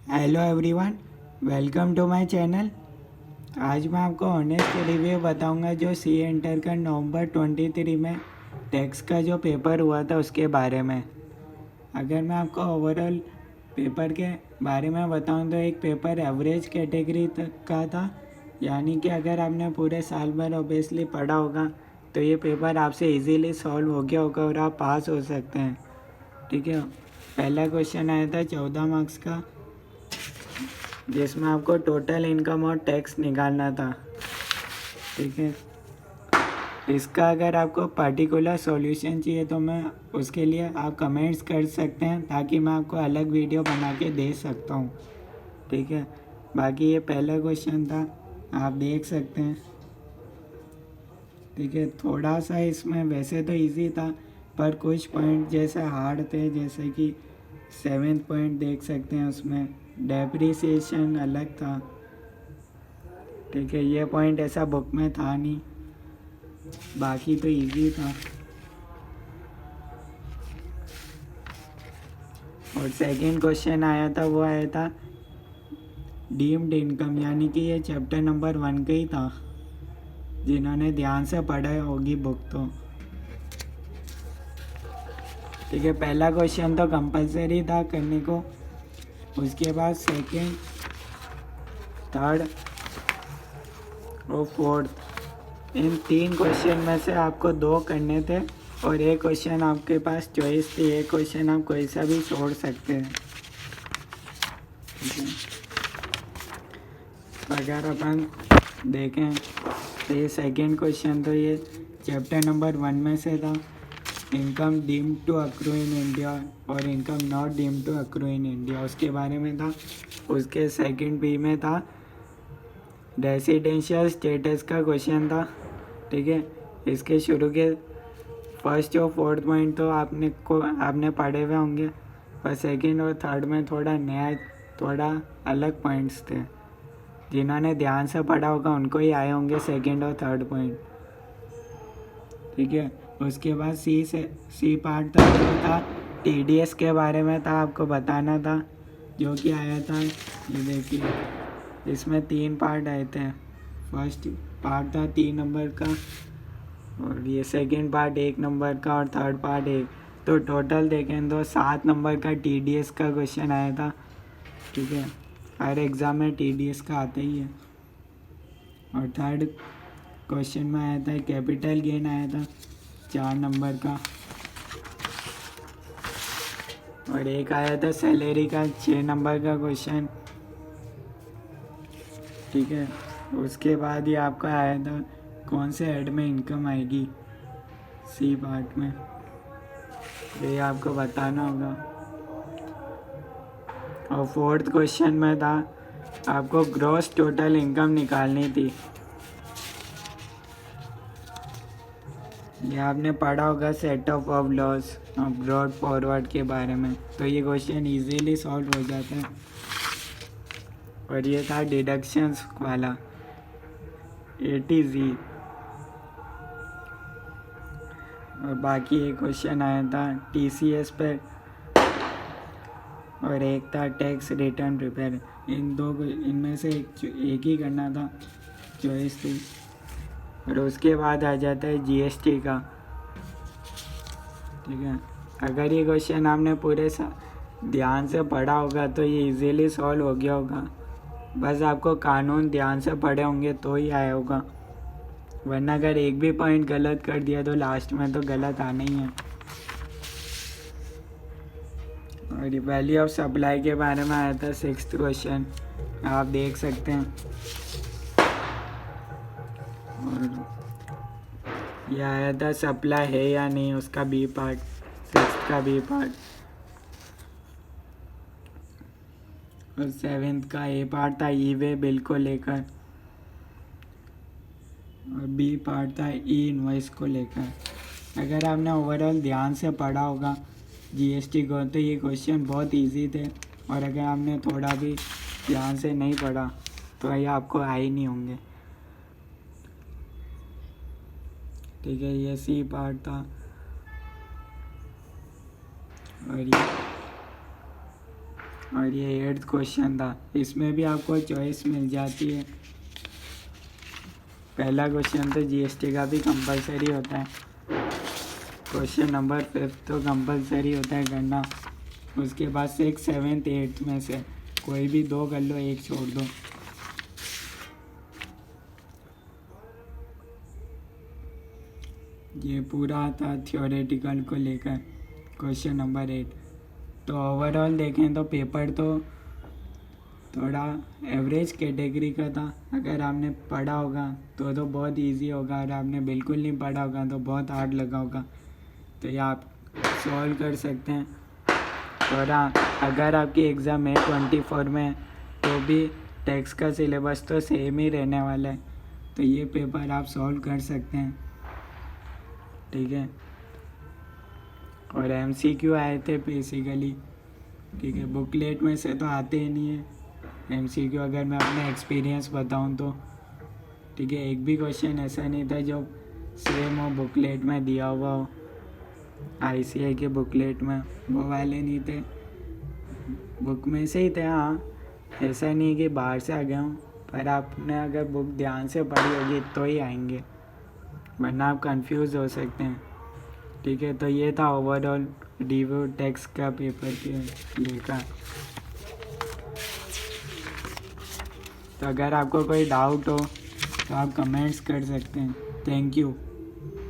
Hello everyone, welcome to my channel. आज मैं आपको ऑनेस्ट रिव्यू बताऊंगा जो सी इंटर का नवंबर 23 में टैक्स का जो पेपर हुआ था उसके बारे में। अगर मैं आपको ओवरऑल पेपर के बारे में बताऊं तो एक पेपर एवरेज कैटेगरी तक का था, यानी कि अगर आपने पूरे साल भर ऑब्वियसली पढ़ा होगा तो ये पेपर आपसे इजीली सॉल्व हो गया होगा और आप पास हो सकते हैं। ठीक है, पहला क्वेश्चन आया था 14 मार्क्स का, जिसमें आपको टोटल इनकम और टैक्स निकालना था। ठीक है, इसका अगर आपको पर्टिकुलर सॉल्यूशन चाहिए तो मैं उसके लिए आप कमेंट्स कर सकते हैं ताकि मैं आपको अलग वीडियो बना के दे सकता हूँ। ठीक है, बाकी ये पहला क्वेश्चन था, आप देख सकते हैं। ठीक है, थोड़ा सा इसमें वैसे तो इजी था पर कुछ पॉइंट जैसे हार्ड थे, जैसे कि 7th पॉइंट देख सकते हैं, उसमें डेप्रिसिएशन अलग था। ठीक है, ये पॉइंट ऐसा बुक में था नहीं, बाकी तो इजी था। और सेकंड क्वेश्चन आया था, वो आया था डीम्ड इनकम, यानी कि ये चैप्टर नंबर 1 का ही था, जिन्होंने ध्यान से पढ़ा होगी बुक तो। ठीक है, पहला क्वेश्चन तो कंपलसरी था करने को, उसके बाद सेकंड, थर्ड और फोर्थ, इन 3 क्वेश्चन में से आपको 2 करने थे और एक क्वेश्चन आपके पास चॉइस थी, एक क्वेश्चन आप कोई सा भी छोड़ सकते हैं। अगर अपन देखें तो ये सेकंड क्वेश्चन तो ये चैप्टर नंबर 1 में से था, income deemed to accrue in India और income not deemed to accrue in India, उसके बारे में था। उसके सेकंड बी में था रेसिडेंशियल स्टेटस का क्वेश्चन था। ठीक है, इसके शुरू के फर्स्ट और फोर्थ पॉइंट तो आपने पढ़े हुए होंगे, पर सेकंड और थर्ड में थोड़ा नया, थोड़ा अलग पॉइंट्स थे। जिन्होंने ध्यान से पढ़ा होगा उनको ही आए होंगे सेकंड और थर्ड पॉइंट। ठीक है, उसके बाद सी पार्ट था, जो था टीडीएस के बारे में था, आपको बताना था, जो कि आया था। ये देखिए, इसमें 3 पार्ट आए थे। फर्स्ट पार्ट था 3 नंबर का, और ये सेकंड पार्ट 1 नंबर का, और थर्ड पार्ट 1। तो टोटल देखें तो 7 नंबर का टीडीएस का क्वेश्चन आया था। ठीक है, हर एग्ज़ाम में टीडीएस का आता ही है। और थर्ड क्वेश्चन में आया था कैपिटल गेन, आया था 4 नंबर का, और एक आया था सैलरी का 6 नंबर का क्वेश्चन। ठीक है, उसके बाद ये आपका आया था कौन से हेड में इनकम आएगी, सी पार्ट में, ये आपको बताना होगा। और फोर्थ क्वेश्चन में था आपको ग्रॉस टोटल इनकम निकालनी थी। ये आपने पढ़ा होगा सेट ऑफ लॉस और ब्रॉड फॉरवर्ड के बारे में, तो ये क्वेश्चन इजीली सॉल्व हो जाता है। और ये था डिडक्शंस वाला ATZ। और बाकी एक क्वेश्चन आया था TCS पे, और एक था टैक्स रिटर्न प्रिपेयर। इनमें से एक ही करना था, चॉइस थी। और उसके बाद आ जाता है GST का। ठीक है, अगर ये क्वेश्चन आपने पूरे ध्यान से पढ़ा होगा तो ये इजीली सॉल्व हो गया होगा, बस आपको कानून ध्यान से पढ़े होंगे तो ही आया होगा, वरना अगर एक भी पॉइंट गलत कर दिया तो लास्ट में तो गलत आना ही है। और वैल्यू ऑफ सप्लाई के बारे में आया था 6th क्वेश्चन, आप देख सकते हैं। और ये आया था सप्लाई है या नहीं, उसका बी पार्ट, 6th का बी पार्ट। और 7th का ए पार्ट था ई वे बिल को लेकर, और बी पार्ट था ई इनवॉइस को लेकर। अगर आपने ओवरऑल ध्यान से पढ़ा होगा GST को तो ये क्वेश्चन बहुत इजी थे, और अगर आपने थोड़ा भी ध्यान से नहीं पढ़ा तो ये आपको आए ही नहीं होंगे। ठीक है, ये सी पार्ट था। और ये 8th क्वेश्चन था, इसमें भी आपको चॉइस मिल जाती है। पहला क्वेश्चन तो जीएसटी का भी कंपलसरी होता है। क्वेश्चन नंबर 5 तो कंपलसरी होता है करना। उसके बाद 6, 7, 8 में से कोई भी 2 कर लो, 1 छोड़ दो। ये पूरा था थ्योरेटिकल को लेकर क्वेश्चन नंबर 8। तो ओवरऑल देखें तो पेपर तो थोड़ा एवरेज कैटेगरी का था। अगर आपने पढ़ा होगा तो बहुत इजी होगा, और आपने बिल्कुल नहीं पढ़ा होगा तो बहुत हार्ड लगा होगा। तो ये आप सॉल्व कर सकते हैं। थोड़ा अगर आपकी एग्ज़ाम है 24 में तो भी टैक्स का सिलेबस तो सेम ही रहने वाला है, तो ये पेपर आप सॉल्व कर सकते हैं। ठीक है, और एमसीक्यू आए थे बेसिकली। ठीक है, बुकलेट में से तो आते ही नहीं है एमसीक्यू, अगर मैं अपना एक्सपीरियंस बताऊं तो। ठीक है, एक भी क्वेश्चन ऐसा नहीं था जो सेम हो बुकलेट में दिया हुआ हो। आईसीआई के बुकलेट में वो वाले नहीं थे, बुक में से ही थे। हाँ, ऐसा नहीं कि बाहर से आ गया हूँ, पर आपने अगर बुक ध्यान से पढ़ी होगी तो ही आएंगे, वरना आप कंफ्यूज हो सकते हैं। ठीक है, तो ये था ओवरऑल रिव्यू टैक्स का पेपर के लेकर। तो अगर आपको कोई डाउट हो तो आप कमेंट्स कर सकते हैं। Thank you.